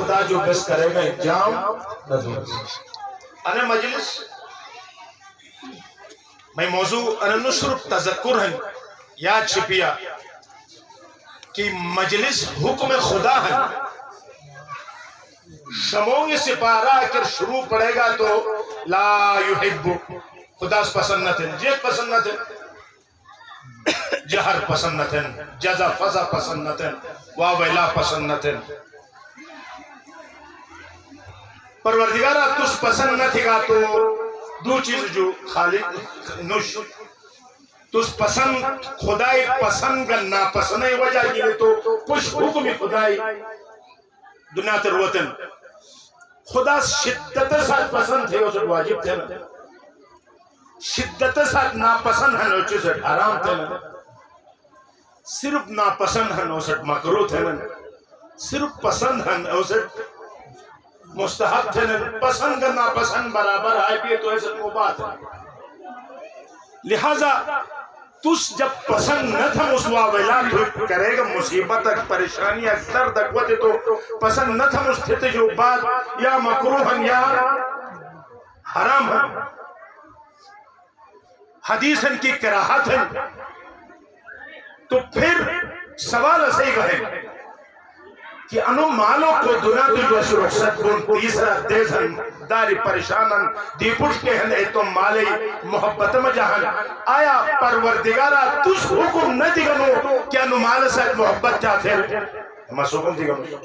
خدا جو بس کرے گا انجام انا مجلس میں موضوع انا نشر تذکر ہے یاد چھپیا کہ مجلس حکم خدا ہے شمونگ سپارہ اگر شروع پڑے گا تو لا یحب خدا پسند نہ تھے جیت پسند نہ تھے جہر پسند نہ تھے جزا فضا پسند نہ تھے واویلا پسند نہ تھے پروردگارہ تس پسند نہ تھے گا تو دو چیز جو خالق نوش تس پسند خدای پسند کا ناپسند وجہ یہ تو کچھ حکم خدای دنیا تروتن خدا شدت ساتھ پسند تھے اسے واجب تھے شدت ساتھ ناپسند ہیں اسے حرام تھے صرف ناپسند ہیں اسے مکروہ تھے صرف پسند ہیں اسے مستحب تھے پسند کا ناپسند برابر آئے بھی تو ایسے مباح ہے لہذا تس جب پسند نہ تھا اس واویلات کرے گا مصیبت تک پریشانی درد اقوت تو پسند نہ تھا اس تھے جو بات یا مکروہ یا حرام ہے حدیث ان کی کراہت ہے تو پھر سوال ایسے ہی ہے کہ انو مالوں کو دنیا تو جو اس رخصت بن تیسرا دیزن داری پریشانن دی پوچھ کے ہیں تو مالی محبت میں جہاں آیا پروردگارہ تس حکم نہ دیگنو کیا انو مال سے محبت چاہتے ہیں ہمیں حکم دیگنو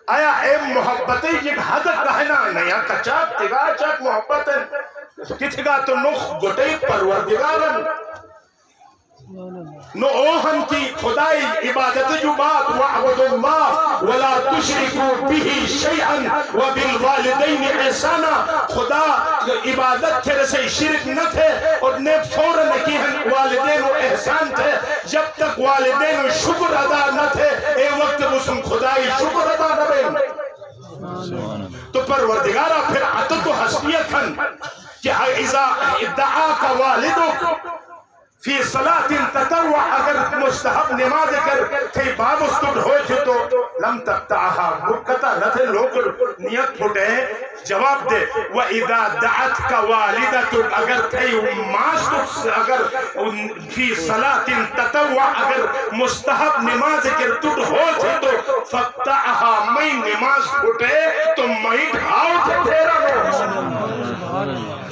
آیا اے محبتی ایک حد کہنا نیا کچاک تگا چاک محبت ہے کتگا تو نخ گٹی پروردگارن نو اوہن کی خدای عبادت جو بات وَعْبُدُ اللَّهِ وَلَا تُشْرِكُوا بِهِ شَيْئًا وَبِالْوَالِدَيْنِ احسانا خدا عبادت تھے رسے شرک نہ تھے اور نے فوراً کی ہیں والدین و احسان تھے جب تک والدین شکر ادا نہ تھے اے وقت مسلم خدای شکر ادا نہ بے تو پروردگارہ پھر عطت و حسنیت ہن کہ اذا ادعاک والدک فی صلاة تطوع اگر مستحب نماز کر تھی باب استد ہوئے تھے تو لم تقطعها مکتا نہ تھے لوگ نیت پھوٹے جواب دے وَإِذَا دَعَتْكَ وَالِدَتُكَ اگر تھی ماس اگر فی صلاة تطوع اگر مستحب نماز کر تد ہوئے تھے تو فقطعها میں نماز پھوٹے تو میں ڈھاؤ تھے تیرا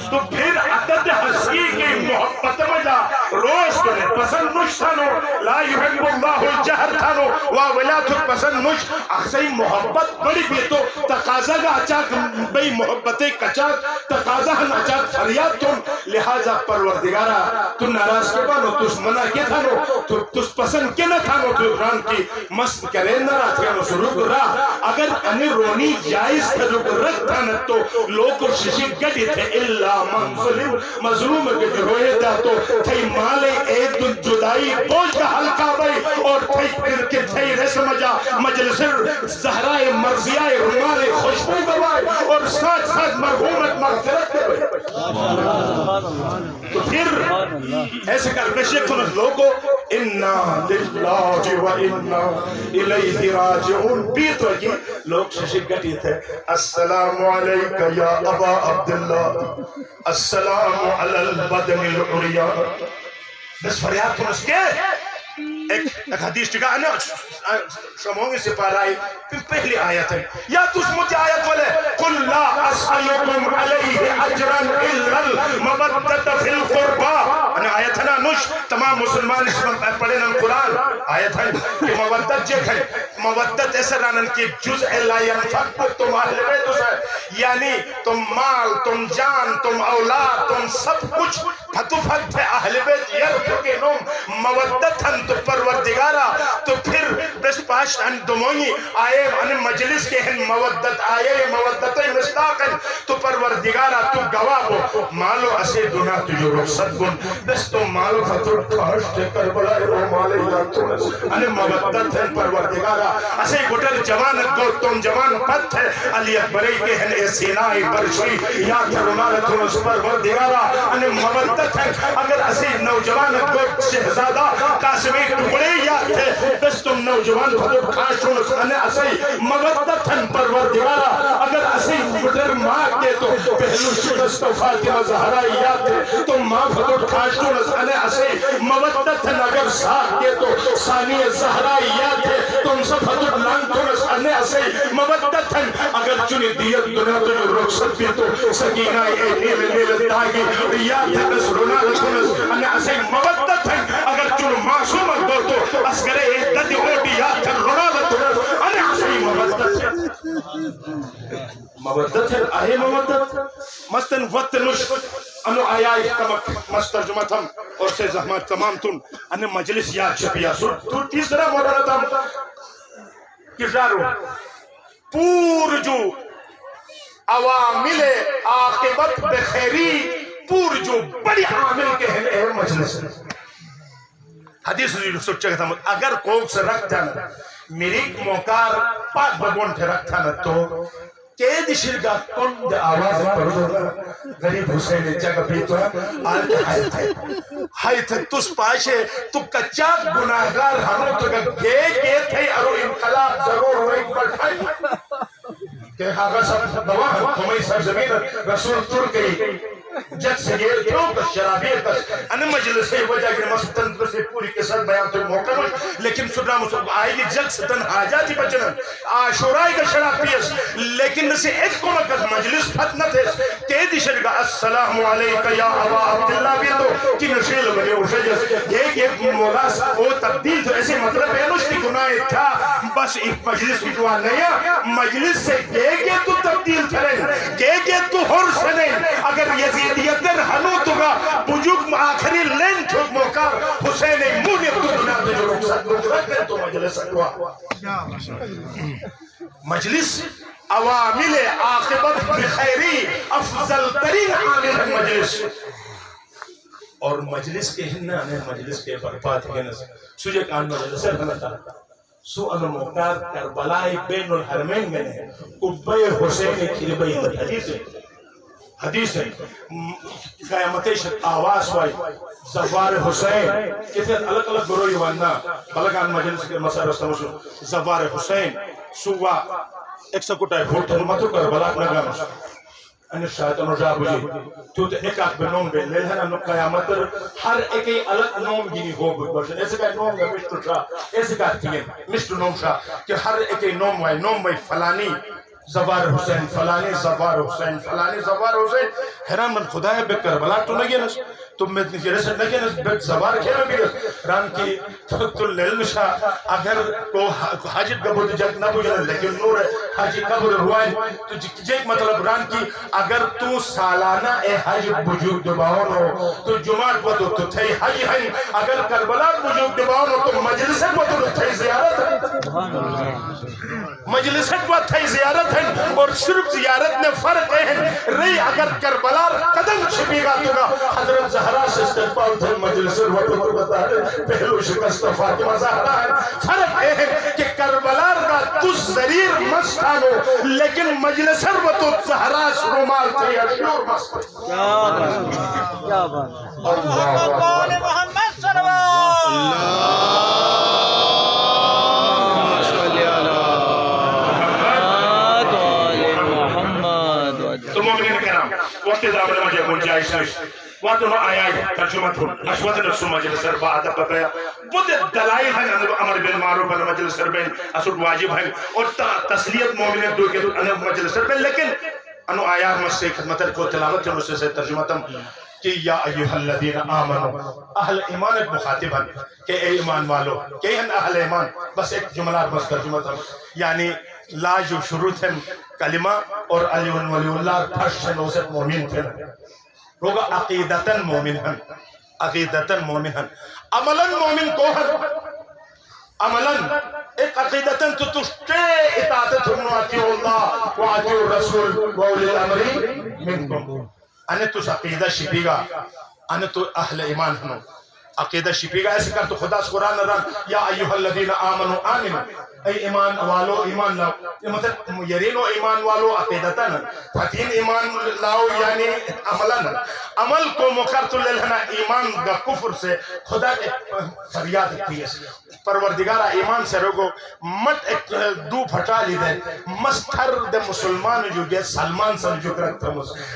تو پھر عدد حسکی کی محبت میں جا روش کرے پسند نش تھانو لا یحب اللہ الجہر تھانو واولاتک پسند نش احسائی محبت بڑی بھی تو تقاضا گا اچاک بئی محبتیں کچاک تقاضا ہن اچاک فریاد تم لہذا پروردگارہ تو ناراض کے بانو تس منع کے تھانو تس پسند کے نہ تھانو تو ران کی مست کرے نرا تھانو سو رک رہا اگر انہیں رونی جائز تھا رک رکھ تھانا تو لوگ ششک گڑی تھے اللہ منظلم مظلوم کے جو روئے دا تو تھئی مالے ایک دن جدائی بوجھ کا حلقہ بھئی اور تھئی پھر کے تھئی رسم جا مجلس زہرائے مرضیائے رمال خوشبو گوائے اور ساتھ ساتھ مرحومت مغفرت کے بھئی تو پھر ایسے کر بشک تم لوگو اِنَّا لِلَّهِ وَإِنَّا إِلَيْهِ رَاجِعُونَ بیت وکی لوگ ششک گٹی تھے السلام علیکہ یا ابا عبداللہ السلام علی البدن العریان بس فریاد تم اس کے ایک حدیث ٹکا شمونگی سے پارائی پھر پہلی آیت ہے یا تس مجھے آیت والے قُلْ لَا أَسْأَلُكُمْ عَلَيْهِ أَجْرًا إِلَّا الْمَوَدَّةَ فِي الْقُرْبَى آیت ہے نا نوش تمام مسلمان اس میں پڑھے نا قرآن آیت ہے کہ مودت جے کھائے مودت ایسے رانن کی جزء لا ينفق تم اہل بیت اسے یعنی تم مال تم جان تم اولاد تم سب کچھ پھتو پھت تھے اہل بیت یرکو کے نوم مودت ہن تو پروردگارہ تو پھر بس پاشت ان دمونی آئے ان مجلس کے ہن مودت آئے مودت مصداق ہیں تو پروردگارہ تو گواہ ہو مالو اسے دنیا تجھو رخصت گن بس تو مالو فتر کھاشتے کربلائے او مالے یارتونس ان مودت ہیں پروردگارہ اسے گٹر جوانت گو تم جوان پت ہے علی اکبری کے ہن اے سینائی برشوی یا ترمالتونس پروردگارہ ان مودت ہیں اگر اسے نوجوانت گو شہزادہ قاسمی بڑے یاد تھے بس تم نوجوان بھدر کھاشون سانے اسی مودتن پروردگارا اگر اسی بڑر ماں کے تو پہلو شکست فاطمہ زہرا یاد تھے تم ماں بھدر کھاشون سانے اسی مودتن اگر ساتھ کے تو ثانی زہرا یاد تھے تم سب بھدر لانتون سانے اسی مودتن اگر چنی دیت دنیا تو جو رخصت بھی تو سکینہ اے نیل نیل داگی یاد تھے بس رونا رکھنس انہیں اسی مودتن اگر چنو معصوم اکبر تو اسکرے ایک ددی اوٹی یاد تھے رونا رکھنس انہیں اسی مودتن مودتن آئے مودت مستن وطنش انو آیائی کمک مسترجمتم اور سے زحمت تمام تن انہیں مجلس یاد چھپیا تو تیسرا مورنتم کردارو پور جو عوامل عاقبت بخیری پور جو بڑی عامل کے ہیں اے مجلس حدیث سوچا کہ اگر کوک سے رکھتا نا میری موکار پاک بگون تھے رکھتا نا تو قید شرگا کند آواز پڑھو غریب حسین جگہ پیتو ہائی تھے تس پاشے تو کچاک گناہگار ہمیں تو گے تھے ارو انقلاب ضرور ہوئی بڑھائی کہ آگا سب دوا ہمیں سر زمین رسول تر گئی جگ سے گیر کیوں کس شرابیر کس انہ مجلس ہے وجہ کہ مستن سے پوری کے ساتھ بیان تو موقع لیکن سننا مصطفوی آئی گی جگ سے تن حاجاتی بچنن آشورائی کا شراب پیس لیکن نسی ایک کو مکس مجلس فتنہ تھے تیدی شرکا السلام علیکہ یا ابا عبداللہ بھی تو کی نشیل بنے اشجس ایک مولا او تبدیل تو ایسے مطلب ہے نشتی گناہ تھا بس ایک مجلس کی دعا نہیں مجلس سے گے تو تبدیل کریں گے تو ہر سنیں اگر یزیدیتن ہنو تو گا بجوک آخری لین چھوک موقع حسین مونی تو دنیا تو جو رخصت رکھتے تو مجلس اکوا مجلس عوامل عاقبت بخیری افضل ترین عامل مجلس اور مجلس کے ہننا نے مجلس کے برپات گنس سجھے کان مجلس ہے بنتا سو ان موقع کربلائی بین الحرمین میں نے قبی حسین کھربئی حدیث ہے قیامت شد آواز وائی زوار حسین کہتے ہیں الگ الگ گروہی واننا بلگان مجلس کے مسئلہ رستمشو زوار حسین سوا ایک سکوٹائی بھوٹن مطر کربلاک نگامش انہیں شایطان رجا بجی تو ایک آکھ بے نوم بے لیل ہے نا قیامت ہر ایک الگ نوم گینی ہو گئی برشن ایسے کہا نوم گا مشتر شاہ ایسے کہا تین مشتر نوم شاہ کہ ہر ایک نوم وائی فلانی زوار حسین فلانی زوار حسین فلانی زوار حسین حیران من خدا ہے بے کربلا تو نگی نس تم میں اتنی رسل نگی نس بے زوار کھیلو بھی رس ران کی تو لیل شاہ اگر کو حاجت قبول جگ نہ بجن لیکن نور حاجی قبول روائن تو جیک مطلب ران کی اگر تو سالانہ اے حج بجوگ دباؤن ہو تو جماعت و تو تھے حج ہیں اگر کربلا بجوگ دباؤن ہو تو مجلست و تو تھے زیارت ہے مجلست و تھے زیارت ہے اور صرف زیارت میں فرق ہے رہی اگر کربلا قدم چھپی گا تو حضرت زہرا سے استقبال تھے مجلس الوطن تو بتا رہے پہلو شکست فاطمہ زہرا ہے فرق ہے کہ کربلا کا تس زریر مستانو لیکن مجلس الوطن زہرا رومال تھے اشیور مستانو کیا بات اللہ محمد صلی اللہ وقت دامن مجھے گنجائش نش وقت انہوں آیا ترجمت ہوں اشوت نفسو مجلس سر با عدب بتایا بود دلائل ہیں امر بالمعروف ان مجلس سر بین اصد واجب ہیں اور تسلیت مومنت دو کے ان مجلس سر بین لیکن انہوں آیا مسئلہ خدمت کو تلاوت کے مسئلہ سے ترجمتم کہ یا ایوہ الذین آمنوا اہل ایمان ایک مخاطب ہیں کہ اے ایمان والو کہ ہیں اہل ایمان بس ایک جملات بس ترجمتم یعنی لا جو شروط ہیں کلمہ اور علی ولی اللہ پھشت نوزت مومن تھے روگا عقیدتاً مومن ہیں عقیدتاً مومن ہیں عملاً مومن کو ہے عملاً ایک عقیدتاً تو تشتے اطاعت تھنو آتیو اللہ و آتیو رسول و اولی الامری منکم انہیں تو عقیدہ شکیگا انہیں تو اہل ایمان ہنو عقیدہ شپی گا ایسے کر تو خدا سے قرآن ران یا ایوہ الذین آمنوا آمنوا اے ایمان والو ایمان لاؤ، یہ مطلب یرین و ایمان والو عقیدتا نا فتین ایمان لاؤ یعنی عملا نا عمل کو مقرط للہنا ایمان کا کفر سے خدا کے فریاد کی ہے پروردگارہ ایمان سے روگو مت ایک دو پھٹا لی دے مستر دے مسلمان جو گئے سلمان سن جو کرتا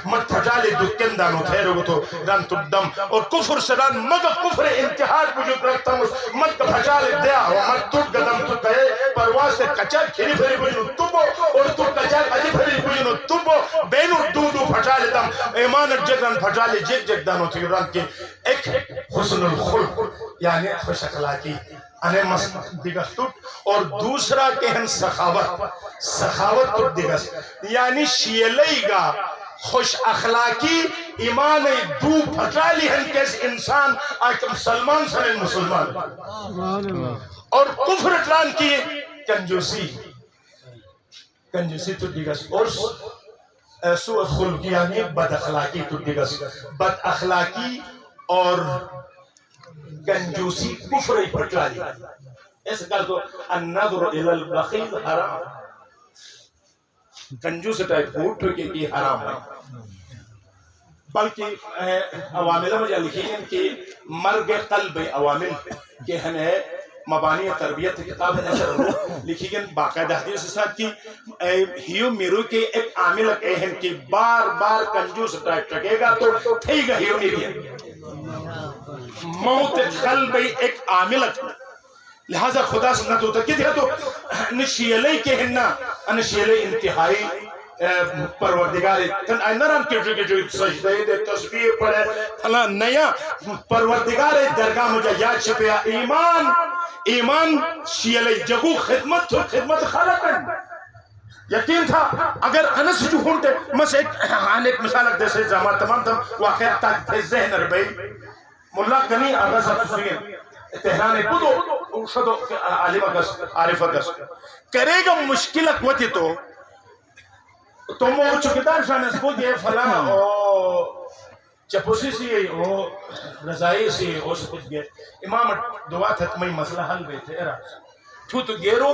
مت پھٹا لی دو کندانو تھے روگو تو رن تو دم اور کفر سے رن مگا کفر انتحاد جو کرتا مت پھٹا لی دیا مت تو قدم تو کہے پرواز سے کچا کھری پھری بجنو تبو اور تو کچا کھری پھری بجنو تبو بینو دو دو پھٹا لی دم ایمان جگ رن پھٹا لی جگ جگ دانو تھی رن کی ایک حسن الخلق یعنی خوش اخلاقی انہیں دیگس ٹوٹ اور دوسرا کہن سخاوت ٹوٹ دیگس یعنی شیلئی گا خوش اخلاقی ایمان دو پھٹالی ہن کیس انسان آج مسلمان سن مسلمان اور کفر اٹران کی کنجوسی تو دیگس اور سوء خلق یعنی بد اخلاقی تو دیگس بد اخلاقی اور کنجوسی کفر ہی پھٹلا لی ایسے کر دو النظر الى البخیل حرام کنجوس ٹائپ ہوٹ کی حرام ہے بلکہ عوامل مجھے لکھی ہیں کہ مرگ قلب عوامل کہ ہمیں مبانی تربیت کتاب لکھی گئے باقاعدہ حدیث کے ساتھ کی ہیو میرو کے ایک عامل اہم کی بار بار کنجوس ٹائپ ٹکے گا تو تھی گا ہیو میری موت قلب ایک عاملت لہذا خدا سے نہ تو تکید ہے تو نشیلے کے ہننا نشیلے انتہائی پروردگار تن اینران کے جو سجدے دے تصویر پڑھے پھلا نیا پروردگار درگاہ مجھے یاد چھپیا ایمان شیلے جگو خدمت خالقن یقین تھا اگر انس جو ہونٹے مس ایک مثال دے سے زمان تمام واقعہ تک تھے ذہن ربئی ملا گنی آغا صاحب سنین تہران بدو شدو عالم اگس عارف اگس کرے گا مشکل اقوتی تو مو چکتار شان اس کو دے فلاں چپوسی سی رضائی سی ہو سکت گئے امام دعا تھتمی مسئلہ حل بیتے تو گیرو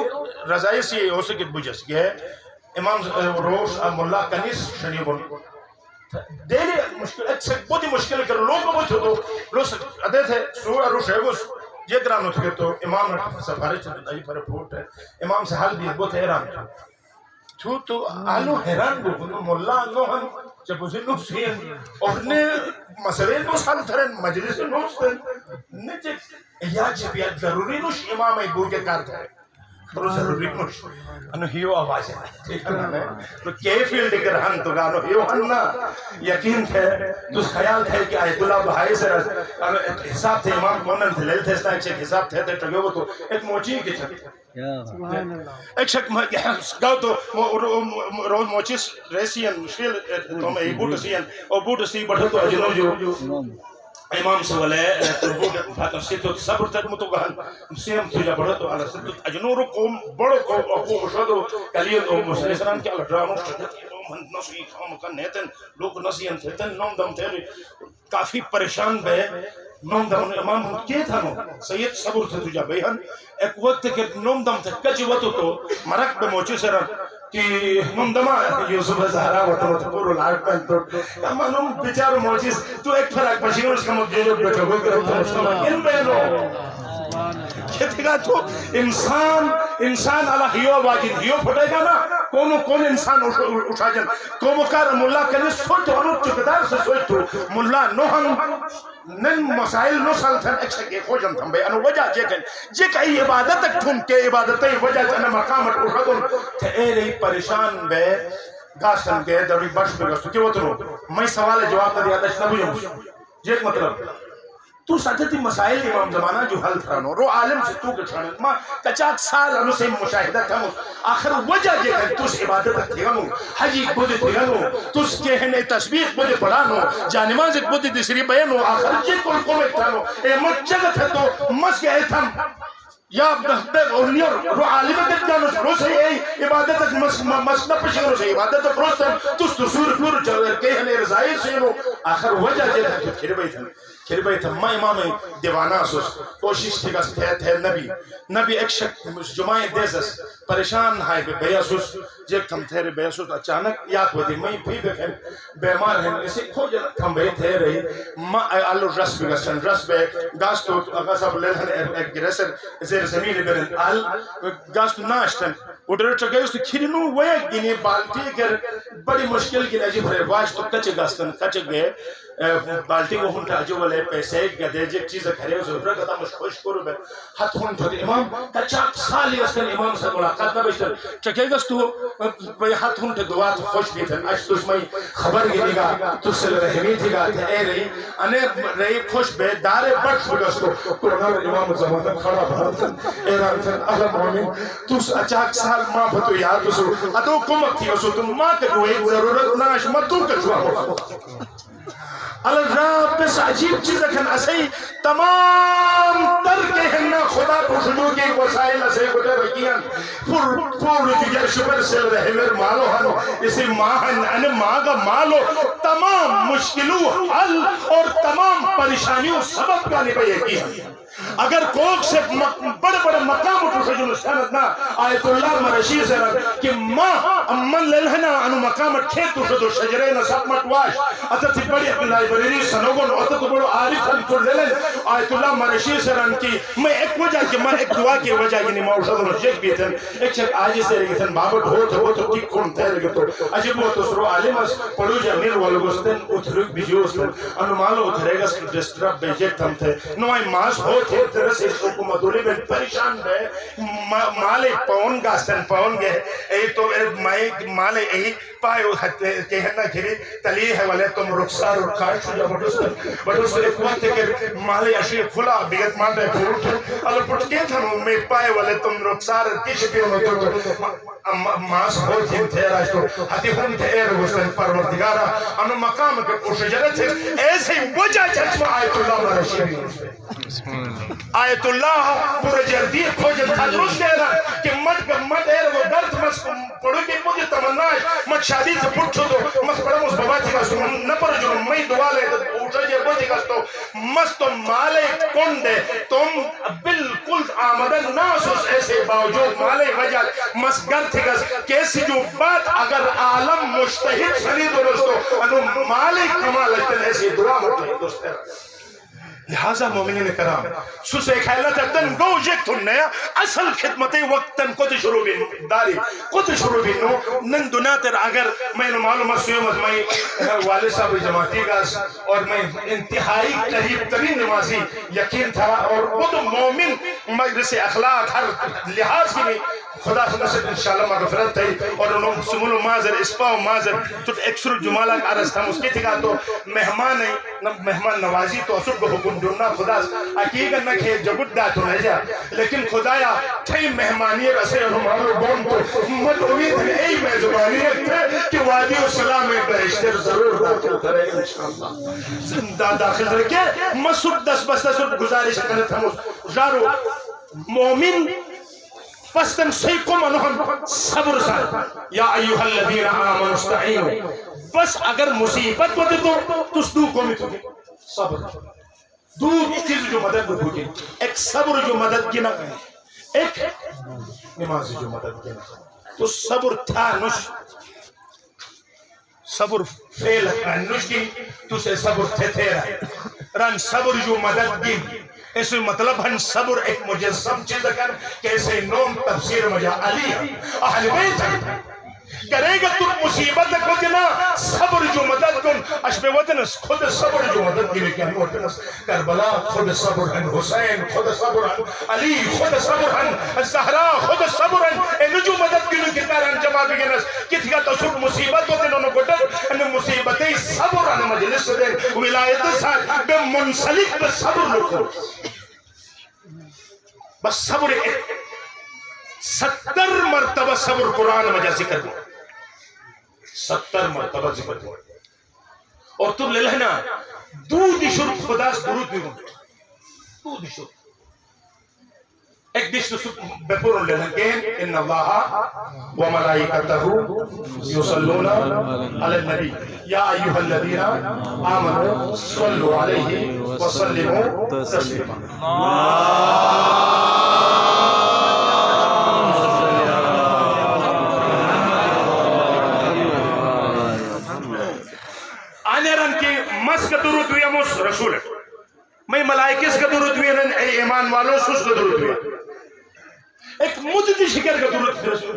رضائی سی ہو سکت بجس گئے امام روش ملا کنیس شنیبون دیلی مشکل ایک بہت ہی مشکل کر لوگ بہت ہو تو لوگ ادھے تھے سورہ روش ہے یہ گرانو تھے تو امام سفارے چھتے دائی پر پھوٹ ہے امام سے حل بھی بہت حیران تھا تو آلو حیران گو مولا آنگو ہم جب اسے نو سین اور نے مسئلے نو سال تھرن مجلس نو سن نیچے یا چھپیات ضروری نوش امام ایگو کے کار تھے تو ضروری نوش انو ہیو آواز ہے تو کئی فیلڈ کر ہن تو گانو ہیو ہننا یقین تھے تو خیال تھے کہ آیت اللہ بہائی سے حساب تھے امام کونن تھے لیل تھے اس طرح ایک حساب تھے ٹھگے وہ تو ایک موچی کی چھتے ایک شک گاؤ تو روز موچیس ریسین مشکل تو میں بوٹ سین اور بوٹ سی بڑھا تو اجنو جو امام سوال ہے تو بوٹ سی تو صبر تک متو گہن سیم تجا بڑھا تو علا سی تو اجنو رو قوم بڑو قوم شدو کلیت او مسئلہ سران کیا لڑانو شدتی من نسی خام کا نیتن لوگ نسین تھیتن نوم دم تھیری کافی پریشان بے نوم دم امام کیا تھا نو سید صبر تھے تجا بیہن ایک وقت کہ نوم دم تھے کچھ وقت تو مرک بے موچی سران کہ نوم دمہ یوسف زہرا وطا پورو لارک پہن تو اما نوم بیچار موچی تو ایک فرق پشیور اس کا مجھے بیٹھو گئے کرو ان بینو کہتے گا تو انسان اللہ ہیو واجد ہیو پھٹے گا نا کون انسان اٹھا جن کو مکار ملا کرنے سوچ تو انو چکدار سے سوچ تو ملا نوہن نن مسائل نو سال تھن اچھا کے خوجن تھن بے انو وجہ جے کئی عبادت تک تھن کے عبادت وجہ جن مقامت اٹھا دن تھے اے رہی پریشان بے گاسن کے دوری بخش بے گستو کہ وہ تنو میں سوال جواب دیا دشنا بجھوں یہ مطلب تو ساتھتی مسائل امام زمانہ جو حل تھرانو رو عالم سے تو کچھانت ماں کچاک سال انو سے مشاہدہ تھا آخر وجہ جے کہ تُس عبادت تھیانو حجی بودے تھیانو تُس کہنے تسبیح بودے پڑھانو جانماز بودے دیسری بیانو آخر جے کل کومت تھانو اے مجھگت ہے تو مسک ہے تھم یا رو عالم کے جانو رو سے ای عبادت مسکنہ پشنگرو سے عبادت پروستم تُس تسور پور کہنے رضائی سے آخر وجہ جے کہ پھر بیتھن کھر بیت ما امام دیوانہ سوس کوشش تھی گس تھے نبی ایک شخص جمعہ دیزس پریشان ہائے بے سوس جیک تھم تھے بے سوس اچانک یاد ہوتی میں بھی بکھن بیمار ہیں اسی کھوج تھم بے تھے رہی ما آلو رس بھی گسن رس بے گاستو اگاسا بلیدھن ایک گریسر زیر زمین برن آل گاستو ناشتن اڈر چکے اس کھرنو وے گنی بالٹی گر بڑی مشکل کی نجی بھرے واش تو کچ گاستن کچ گئے بالٹی کو ہن راجو والے پیسے گدے جے چیز کھرے اس اڈر کتا مش خوش کرو بے ہتھ ہن تھو امام کچا سالی اس امام سے ملاقات نہ بیٹھ چکے گستو بے ہتھ ہن دعا خوش بھی تھن اش تس میں خبر گئی گا تو سے رحمی تھی گا اے رہی انے رہی خوش بے دار بخش گستو قرآن امام زمان کھڑا بھرتن اے راتن اہل مومن تس اچاک سال ما بتو یاد اس اتو کمک تھی اس تم ما کو ضرورت ناش متو کچوا اللہ پس عجیب چیز کن اسی تمام ترکے ہن خدا کو شنو کے وسائل سے گدے رکیان پور دیگر شبر سے رہمر مالو ہنو اسی ماہن ان ماغا مالو تمام مشکلوں حل اور تمام پریشانیوں سبب کا نبی یقین اگر کوک سے بڑے بڑے مقام اٹھو سجن سندنا آیت اللہ مرشی سے رکھ کہ من للہنا انو مقامت کھیتو شدو شجرین ساتمت واش اتت بڑی اپنی لائبریری سنوگن اتت بڑو عارف ہم کر دلن آیت اللہ مرشی سے رکھ کہ میں ایک وجہ کہ میں ایک دعا کی وجہ کہ نماؤ شدو جیک بیتن ایک شک آجی سے رکھ تن بابت ہو تو ٹھیک کون تھے رکھ تو عجیب ہو تو سرو عالم اس پڑو جمیر والگوستن اتھرک بیجوستن انو مالو اتھرے گا ڈسٹرب بیجیک تھم تھے نوائی ماس ہو تھے طرح حکومتولی میں پریشان ہے مالے پون گاستن پون گئے اے تو مالے اہی پائیو کہنا کھری تلی ہے والے تم رخصار اور خارج ہو جا بٹوس ایک وقت ہے کہ مالے اشیاء کھلا بیت مانتے پھوٹ اللہ پھوٹ کے تھا میں پائے والے تم رخصار کش بھی ہوتے ماس ہو تھی تھے راج تو ہتی ہم تھے ایر گوستن پروردگارا انو مقام کے اشجرت ہے ایسے وجہ چچمہ آیت اللہ مرشی آیت اللہ پورے جردیت کھوجن تھا درست کہہ رہا کہ مت ایر وہ درد مس پڑھو کہ مجھے تمنا ہے مت شادی سے پھٹ چھو دو مس پڑھا مس بابا تھی گا نہ پر جو میں دعا لے اوٹا جے بہت ہی گا تو مس تو مالے کن دے تم بالکل آمدن ناسوس ایسے باوجود مالے وجہ مس گر تھی گا کیسی جو بات اگر عالم مشتہد سنی درستو انو مالے کمال اجتن ایسی دعا مٹھے دوست ہے لہذا مومنین کرام سوسے خیلت تن گو جیک تن نیا اصل خدمت وقتن کت شروع بھی داری کت شروع بھی نو نن دناتر اگر میں معلومات سویمت میں والد صاحب جماعتی گاز اور میں انتہائی قریب ترین نمازی یقین تھا اور وہ تو مومن مجلس اخلاق ہر لحاظ کی خدا سے نصب انشاءاللہ مغفرت تھی اور انہوں سمول و مازر اسپا و مازر تو اکثر جمالہ عرض تھا اس کی تھی تو مہمان نوازی تو اصر کو حکم دننا خدا سے حقیقت نہ کہ جبت داتو نہیں جا لیکن خدایا تھی مہمانی رسے ہمارو بون تو مت امید ہے ای میزبانیت تھے کہ وادی و سلام بہشتر ضرور داخل کرے انشاءاللہ زندہ داخل رکھے مسود دس بس دس گزارش کرت ہم جارو مومن فستن سیکم انہم صبر سان یا ایوہ الذین آمن استعین بس اگر مصیبت ہوتے تو تس دو کو متو صبر دو چیز جو مدد ہوگی ایک صبر جو مدد کی نہ ایک نماز جو مدد کی نہ تو صبر تھا نش صبر فیل نش کی تو سے صبر تھے رن صبر جو مدد کی اس مطلب ہن صبر ایک مجسم چیز کر کیسے نوم تفسیر مجا علی اہل بیت کرے گا تو مصیبت کو دینا صبر جو مدد کن اشبہ وطنس خود صبر جو مدد کی لیکن وطنس کربلا خود صبر ہن حسین خود صبر ہن علی خود صبر ہن زہرا خود صبر ہن انو جو مدد کی لیکن کاران جمع بگنس کت گا تو سب مصیبت ہوتے انہوں گٹر انہوں مصیبتیں صبر ہن مجلس دیں ولایت ساتھ بے منسلک بے صبر لکھو بس صبر 70 مرتبہ صبر قرآن مجھا ذکر دو 70 مرتبہ ذکر دو اور تم لے لہنا دود شرک خدا سے درود بھی دود شرک ایک دشت بپور لنکین ان اللہ و ملائکتہو یصلون علی النبی یا ایوہ الذین آمنوا صلوا علیہ وسلموا تسلیما. آنیران کی مس کا درود ویموس رسول میں ملائکس کا درود ویمن اے ایمان والوں سوس کا درود ویمن ایک مدد شکر کا درود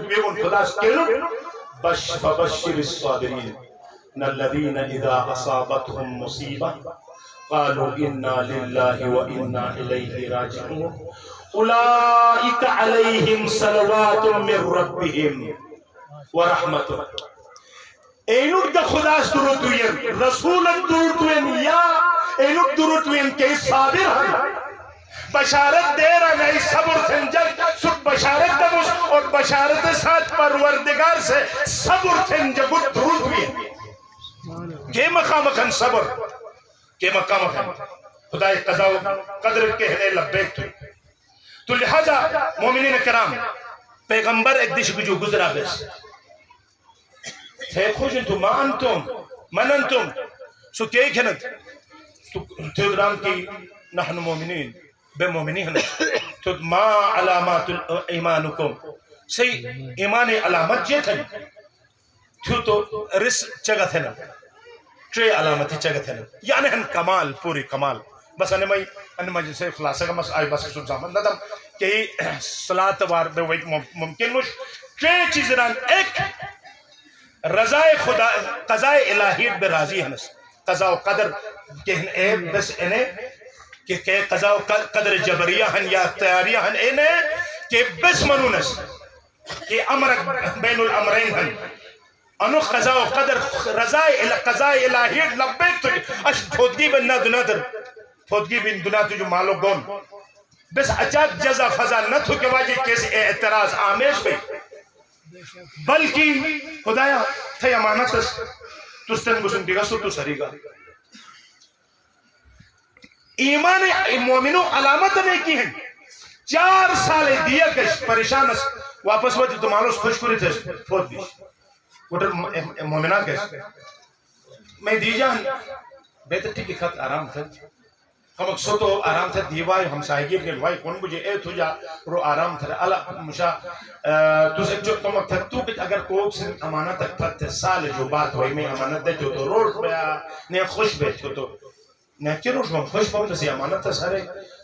ویمن خدا سکیلو فبشر الصابرین الذین اذا اصابتهم مصیبہ قالوا انا للہ و انا الیہ راجعون اولئک علیہم صلوات من ربهم ورحمت. اینوک دا خداش درود ویم رسولت درود ویم یا اینوک درود ویم کہ صابر ہیں بشارت دے رہا نہیں صبر تھنجل سب بشارت دموس اور بشارت ساتھ پروردگار سے صبر تھنجل درود ویم کہ مقام کھن صبر کہ مقام کھن خدا قضا و قدر کہنے لبیک تو لہذا مومنین کرام پیغمبر ایک دش جو گزرا بیس تھے خوش انتو ما انتم من انتم سو کیا کھنت تو درام کی نحن مومنین بے مومنی ہنت تو ما علامات ایمانکم سی ایمان علامت جے تھن تو رس چگہ تھن ٹرے علامتی چگہ تھن یعنی ہن کمال پوری کمال بس انما جسے خلاصہ کا مس آئی بس سب زمان ندم کہ صلاة وار بے ویک ممکن مش ٹرے چیزران ایک رضائے خدا قضاء الہیت بے راضی ہنس قضاء و قدر کہن اے بس انہیں کہ قضاء و قدر جبریہ ہن یا اختیاریہ ہن انہیں کہ بس منونس کہ امر بین الامرین ہن انو قضاء و قدر قضاء الہیت لبیک تو اش پھودگی بن نا دناتر پھودگی بن دناتر جو مالو گون بس اچاک جزا فضا نہ تھو کہ واجہ کیسے اعتراض آمیش بے بلکہ خدایا تھے امانت تستن گسن دیگا سو تو سریگا ایمان مومنو علامت نے کی ہیں 4 سال دیا کش پریشان اس واپس وقت تو مالوس خوش کری تھے فوت دیش وٹر مومنہ کش میں دی جان بہتر ٹھیک خط آرام تھا ہم سو تو آرام تھا دیوائی ہم سائیگی کے لوائی کون مجھے اے تو جا رو آرام تھا اللہ مشاہ تو سے جو تمہیں تھا تو کہ اگر کوک سے امانت تک تھا سال جو بات ہوئی میں امانت دے جو تو روز بیا نہیں خوش بیٹھو تو نہیں کہ روز میں خوش باؤں تسی امانت تھا سارے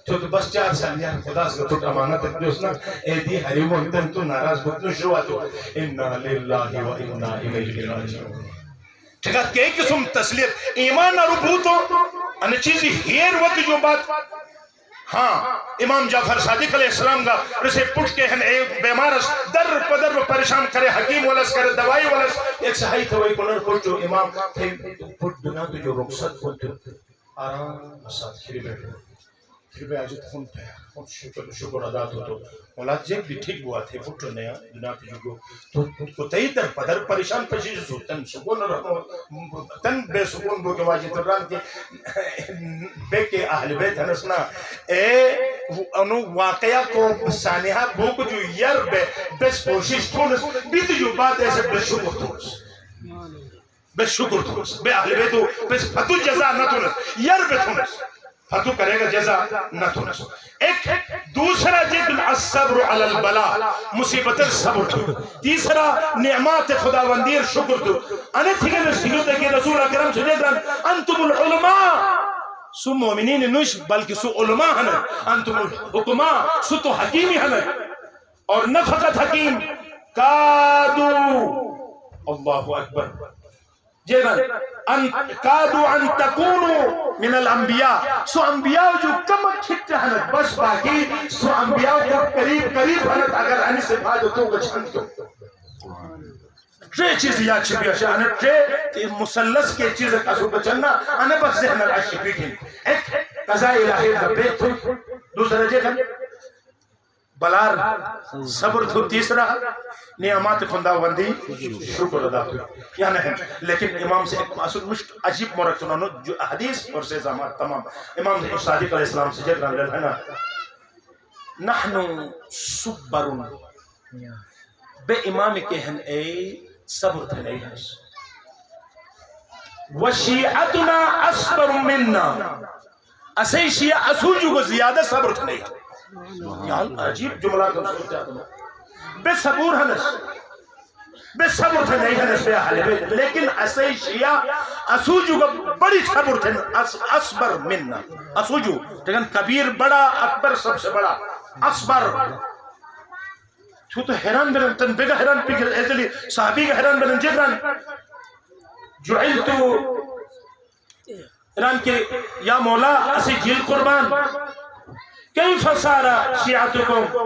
تو بس 4 سال یہاں خدا سے تو امانت تک جو اسنا اے دی حریم وقتن تو ناراض بکنو شروع تو انا للہ و انا الیہ راجعون ٹھیکہ کئی قسم تسلیت ایمان نہ ربوتو ان چیزی ہیر وقت جو بات ہاں امام جعفر صادق علیہ السلام کا رسے پوچھ کے ہن ایک بیمارس در پدر و پریشان کرے حکیم ولس کرے دوائی ولس ایک صحیح تھا وہی کنر پوچھ جو امام تھے پوچھ بنا تو جو رخصت پوچھ آرام مساد کھری بیٹھے پھر بھی آجت خون پہ خود شکر ادا تو اولاد جیک بھی ٹھیک ہوا تھے پھٹو نیا دنیا کی جو کو تئی در پدر پریشان پشی جو تن سکون رکھو تن بے سکون بو کے واجی تران کے بے کے اہل بیت ہنسنا اے انو واقعہ کو سانحہ بو کو جو یر بے بس کوشش تھونس بیت جو بات ایسے بے شکر تھونس بے شکر تھونس بے اہل بیتو بس فتو جزا نہ تھونس یر بے تھونس فتو کرے گا جزا نہ تھونس ایک دوسرا جد الصبر علی البلا مصیبت صبر تو تیسرا نعمات خداوندی شکر تو انا تھیگے نشتیگو تاکہ رسول اکرم صلی اللہ علیہ وسلم انتم العلماء سو مومنین نوش بلکہ سو علماء ہنر انتم الحکماء سو تو حکیمی ہنر اور نہ فقط حکیم قادو اللہ اکبر قادو ان تکونو من الانبیاء سو انبیاء جو کم چھٹ ہنت بس باقی سو انبیاء کو قریب ہنت اگر انہی سے بھاجو تو گچھن تو ٹرے چیز یاد چھپی ہے انہا ٹرے مسلس کے چیز قصو بچننا انہا بس ذہن الاشی پیٹھیں ایک قضاء الہی لبیت تھو دوسرا جیکھن بلار صبر تھو تیسرا نعمات خداوندی شکر ادا تو یا نہیں لیکن امام سے ایک اصل مشت عجیب مورک سنانو جو حدیث اور سے زمان تمام امام صادق علیہ السلام سے جگران للہنا نحن صبر بے امام کے ہن اے صبر تھے نہیں ہے وشیعتنا اصبر مننا اسی شیعہ اسوجو کو زیادہ صبر تھے نہیں یار عجیب جملہ کو سوچا بے صبور ہنس بے صبر تھے نہیں ہنس بے اہل بیت لیکن اسی شیعہ اسوجو کو بڑی صبر تھے اصبر مننا اسوجو لیکن کبیر بڑا اکبر سب سے بڑا اصبر تو حیران بنن تن بگا حیران پیکر ایزلی صحابی کا حیران بنن جبران جعلتو حیران کے یا مولا اسی جیل قربان کیف سارا شیعتکم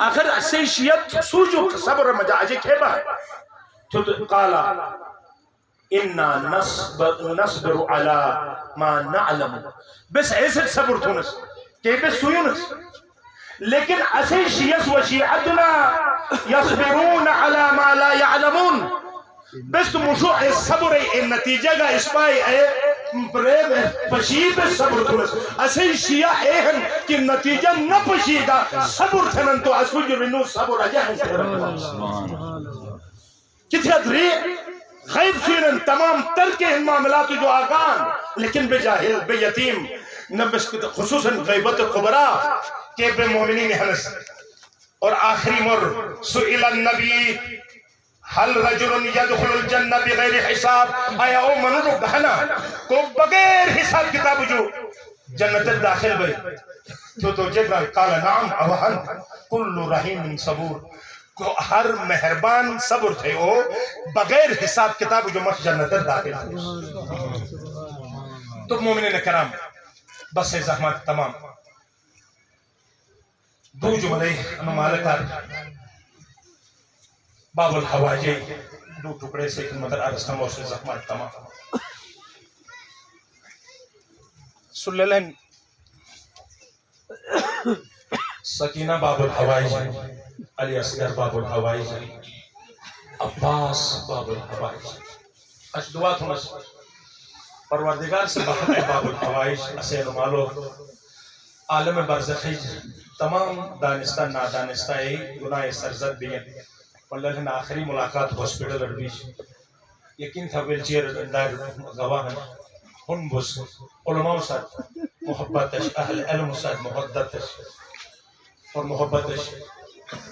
آخر اسی شیعت سوجو صبر مجاجی کھیبا تو قالا انا نصبر على ما نعلم بس ایسے صبر تونس کہ بس سویونس لیکن اسی شیعت و شیعتنا یصبرون على ما لا يعلمون بس تو مشروع صبر النتیجہ کا اس پائی پشید صبر تونس اسی شیعہ ایہن کہ نتیجہ نہ پشید صبر تھنن تو اسوج رنو صبر اجہن کتھے ادری غیب سویرن تمام ترک ان معاملات جو آگان لیکن بے جاہل بے یتیم نبس خصوصاً غیبت قبرا کہ بے مومنین حنس اور آخری مر سئل النبی حل رجل یدخل الجنہ بغیر حساب آیا او منو گہنا کو بغیر حساب کتاب جو جنت داخل بھئی تو جبران قال نعم اوہن کل رحیم صبور کو ہر مہربان صبر تھے او بغیر حساب کتاب جو مش جنت داخل تو مومنین کرام بس سے زحمت تمام دو جملے انو مالکار باب الحواجی دو ٹکڑے سے مدر آرستم اور سے زحمت تمام سللن سکینہ باب الحواجی علی اصغر باب الحواجی عباس باب الحواجی اچھ دعا تھونس پروردگار سے بحق باب الحواجی اسے نمالو عالم برزخی تمام دانستہ نادانستہ گناہ سرزد بھی ہیں واللہ نے آخری ملاقات ہاسپٹل اربیش یقین تھا ویل چیر اندار گواہ ہن بس علماء ساتھ محبتش اہل علم ساتھ محبتش اور محبتش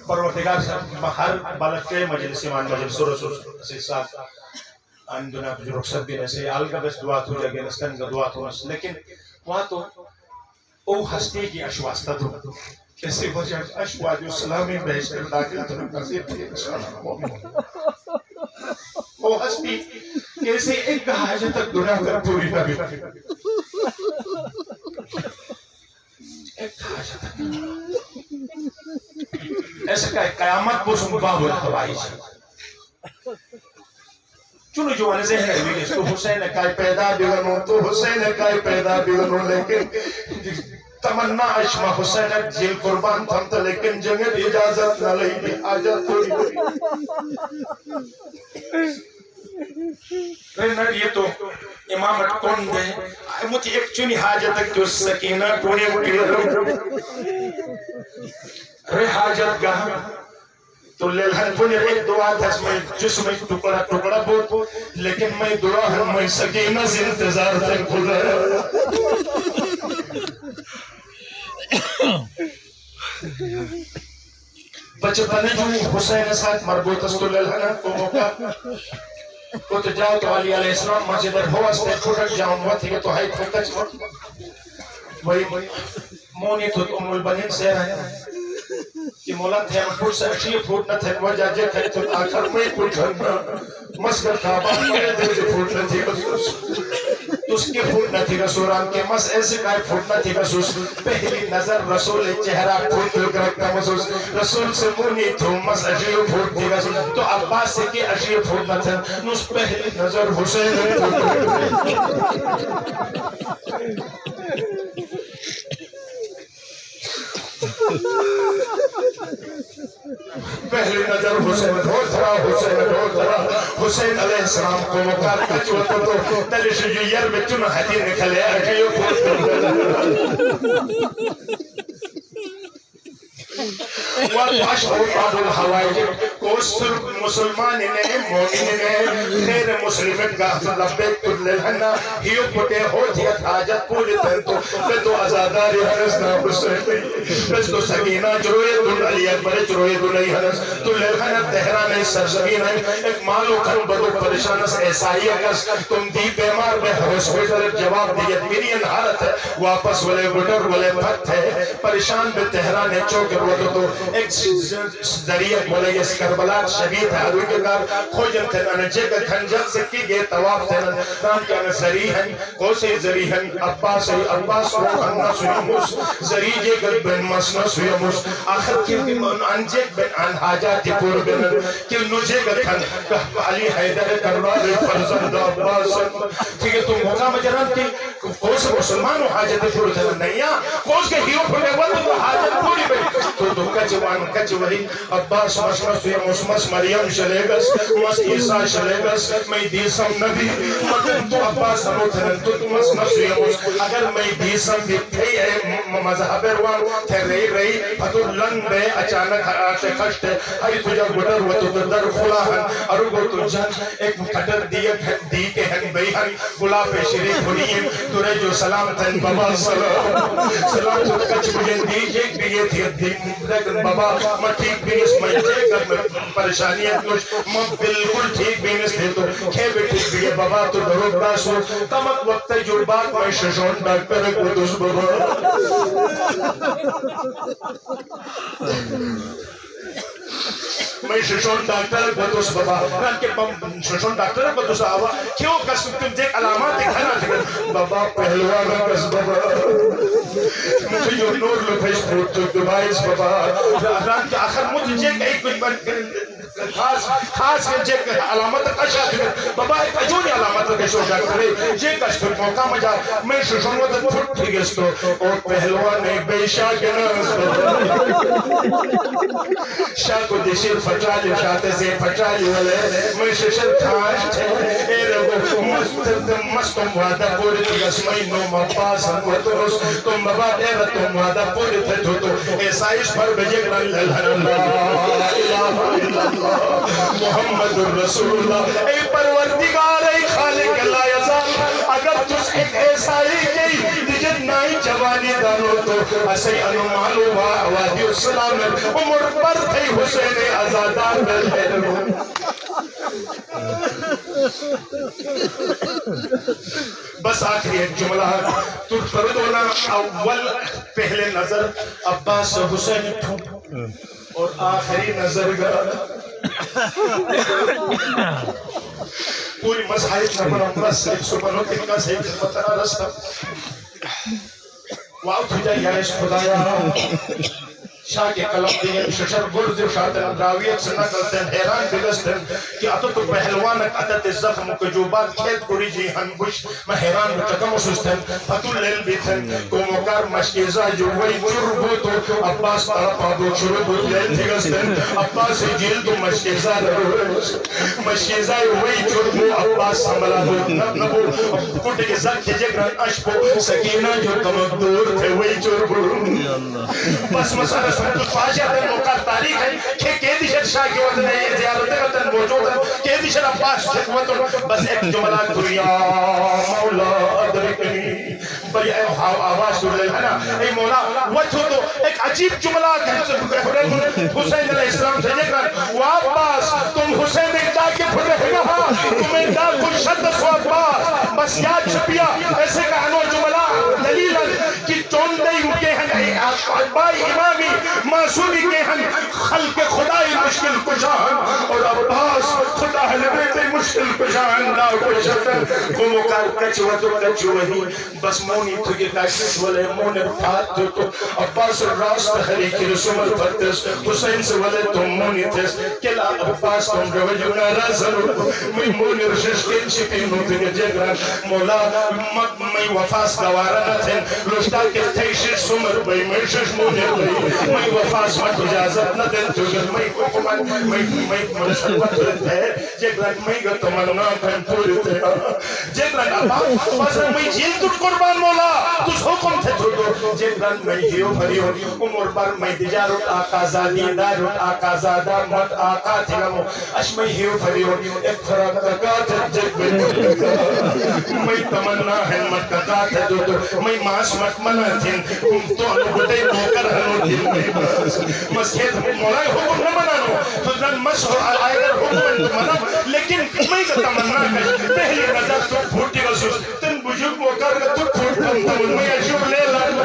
پروردگار سے ہر بالک کے مجلس ایمان مجلس رسول سے ساتھ آن دنیا جو رخصت بھی نسے آلگا بس دعا تو جگہ نستن کا دعا تو نس لیکن وہاں تو او ہستی کی اشواستہ دو کیسے وجہ اشواد اسلامی بیش کر داخل تو نصیب تھی او ہستی کیسے ایک حاجہ تک دنیا کر پوری نبی ایک حاجہ تک ایسا کہ قیامت کو سن باب الحوائی چونو جوانے ذہن ہے بھی تو حسین کائی پیدا بگنو تو حسین کائی پیدا بگنو لیکن تمنا اشما حسین جیل قربان تھمتا لیکن جنگل اجازت نہ لئی بھی آجات تھوڑی ہوئی رہنر یہ تو امامت کون دے مجھے ایک چونی حاجت تک جو سکینہ پونے رہ حاجت گاہ تو لیلہن پونے ایک دعا تھا اس میں جسم ایک ٹکڑا بہت لیکن میں دعا ہوں میں سکینہ سے انتظار تک کھل رہا بچپنے جو حسین ساتھ مربوط اس تو لیلہن کو موقع کو تو جاؤ تو علی علیہ السلام مسجد ہو اس پہ کھڑک جاؤں ہوا تھی تو ہائی کھڑکچ وہی مونی تو ام البنین سے رہے کہ مولا تھے ہم پھوٹ سے اچھی پھوٹ نہ تھے وہ جاجے تھے تو آخر میں پھوٹ جھنگا مسکر خوابہ میرے دل سے پھوٹ نہ تھی اس کے پھوٹ نہ تھی رسولان کے مس ایسے کائے پھوٹ نہ تھی رسول پہلی نظر رسول چہرہ پھوٹ دل کر رکھتا محسوس رسول سے مونی تو مس اچھی پھوٹ تھی رسول تو عباس سے کہ اچھی پھوٹ نہ تھے اس پہلی نظر حسین پہلی نظر حسین حسین علیہ السلام کو مقار کچ ہوتا تو تلیش جو یر میں چنو حدیر نکھلے اجیو پھوٹ واشهد بعض الحوائج کو صرف مسلمان نے مومن نے خیر مسلمن کا لبیک للحنا ہیو پٹے ہو جیت حاجت پوری تنتو لدو ازاداری حرسنا بسرمی لدو سکینہ جروی دل علی اکبر جروی دل علی حرس تو للحنا تہران سرزمین ہے ایک مالو کھر بدو پریشانس ایسائی اکس تم دی بیمار میں ہاسپٹل جواب دیت میرین حالت ہے واپس ولے گٹر ولے پھت ہے پریشان بے تہران چوکر ودو تو ایک ذریعہ بولے اس کربلا شہید ہے عروج کے کار خوجن تھے ننجے کا کھنجر سکی گئے تواف تھے نام کیا ذریعہ کوسے ذریعہ عباس کو انس ویموس ذریعہ گل بن مسنس ویموس آخر کی انجیک بن انحاجات پور بن کہ نجے گتھن علی حیدر کربال فرزند عباس ٹھیک ہے تو موقع مجرم کی کوس مسلمان حاجت پور تھے نہیں کوس کے ہیرو پھڑے ود تو حاجت پوری بن تو کچوان کچ وہی عباس مسنس ویموس مس مریم شلیگس مس عیسیٰ شلیگس میں دیسم نبی مدن تو عباس ہمو تھنن تو مس نسویموس اگر میں دیسم بھی تھی مذہب روان تھے رئی پتو لن بے اچانک آتے خشت ہائی تجا گڑر و تو در خلاہن اور گو تو جن ایک قدر دی کے ہن بیہن گلا پہ شریف ہونیم تورے جو سلام تھن بابا سلام تو کچھ بجن دی ایک بھی یہ تھی لیکن بابا میں ٹھیک بھی اس میں جے کر پریشانی ہے کچھ میں بالکل ٹھیک بھی اس تھے تو کھے بھی ٹھیک بھی ہے بابا تو درود باسو کمک وقت جربات میں ششون ڈاکٹر قدس بابا میں ششون ڈاکٹر قدس بابا ران کے ششون ڈاکٹر قدس آوا کیوں کس تم دیکھ علامات دکھانا تھے بابا پہلوانا کس بابا مجھے جو نور لفش پروت تو دبائیس بابا ران کے آخر مجھے ایک کچھ بات خاص جے علامت اشا تھے بابا ایک اجونی علامت کشو ڈاکٹر جے کشتر موقع مجا میں ششون وقت پھٹ تھی گستو اور پہلوانے بے شاہ کے ناس شاہ کو دیشیر فٹرالی شاہتے سے پھٹرالی والے میں ششر کھاش تھے اے رگو مستم وعدہ پوری تھی گسمائی نو مباس ہموتروس تم بابا دیرہ تم وعدہ پوری تھے جو تو ایسائش پر بجے گرن اللہ الہ الا اللہ محمد الرسول اللہ اے پروردگار اے خالق اللہ یزال اگر تس ایک ایسائی کی دیجت نائی جوانی دانو تو اسی انو مالو وادی السلام عمر پر تھی حسین ازادار دل بس آخری ایک جملہ تو فردونا اول پہلے نظر عباس حسین تھو اور آخری نظر گا پوری مذہب نمبر بس ایک سبنوں کے کا سے مطرح رستا واؤ تجھا یارش خدایا شاہ کے قلم دیئے ششر گرز شاہدن راویت سے نکلتے ہیں حیران بگستن کہ اتو تو پہلوانک عدد زخم کو جو بات کھیت کری جی ہنگوش میں حیران بچکم اسوستن فتو لیل بیتن کو مکار مشکیزہ جو وہی چربو تو عباس طرف آدو چربو لیل بگستن عباس جیل تو مشکیزہ روز مشکیزہ وہی چربو عباس سنبلا دو نبو کٹ کے زد کے جگران اشپو سکینہ جو تمدور تھے وہی چربو بس مسئلہ تو فاجہ دن موقع تاریخ ہے کہ قیدی شد شاہ کی وطن ہے زیارت وطن موجود ہے قیدی شد عباس کی وطن بس ایک جملہ تو یا مولا ادرکنی بلی اے آواز سن لے ہے نا اے مولا وطن تو ایک عجیب جملہ حسین علیہ السلام سے جکر وہ عباس تم حسین ادا کے پھٹے ہوگا تم ادا کل شد سو عباس بس یاد چھپیا ایسے کہانو جملہ دلیل کی چوندئی کے ہیں عبائی امامی معصومی کے ہیں خلق خدای مشکل کشان اور عباس خدا حلبیت مشکل کشان لا کشتن کو مکار کچوتو کچوہی بس مونی تھگی کاشت والے مونر پھات تو عباس راست حری کی رسوم الفتس حسین سے والے تم مونی تھس کلا عباس تم روجو نارازلو میں مونر ششکن شپی نوتنی جگران مولا میں وفاس گوارا نتن لشتا کے تیشش سمر بھئی میں شش مونر بھئی میں وفاس مت اجازت نہ دیں تو میں حکومت میں مرسلت رہتے ہیں جگران میں گا تمنا بہن پوری تھے جگران عباس بس میں جیل تُٹ قربان مولا تُس حکم تھے تُٹو جگران میں ہیو بھریو عمر پر میں دیجارت آقا زادی دارت آقا زادہ مت آقا تھنمو اش میں ہیو بھریو ایک فرق تکات جگ میں تمنا ہے مت تکات ہے میں ماس مت منا تھن تو انو گٹے موکر ہنو تھن میں مسکیت مولا حکم نہ منانو تو جن مس آئے گر حکم منا لیکن میں تمنا ہے پہلی نظر تو پھوٹی رسوس تن بجوک موکر تو پھوٹ کم تم میں اشوب لے لال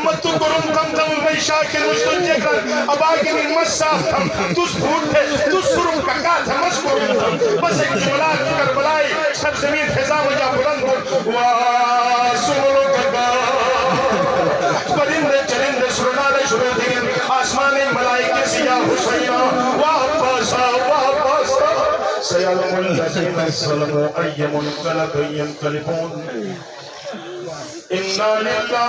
مت تو کرم کم تم میں شاکر مجھتو جگر اب آگے نہیں مس صاف تھم تو پھوٹ تھے تو سرم ککا تھا مس کرم تھم بس ایک جملات کربلائی سب زمین فضا مجھا بلند ہو واسولو کبا پرندے چرندے سرنالے شروع دیں آسمانی ملائکے سیاہ حسینہ واپسا سیالم الذین صلبوا ایم انقلب ینقلبون انا للہ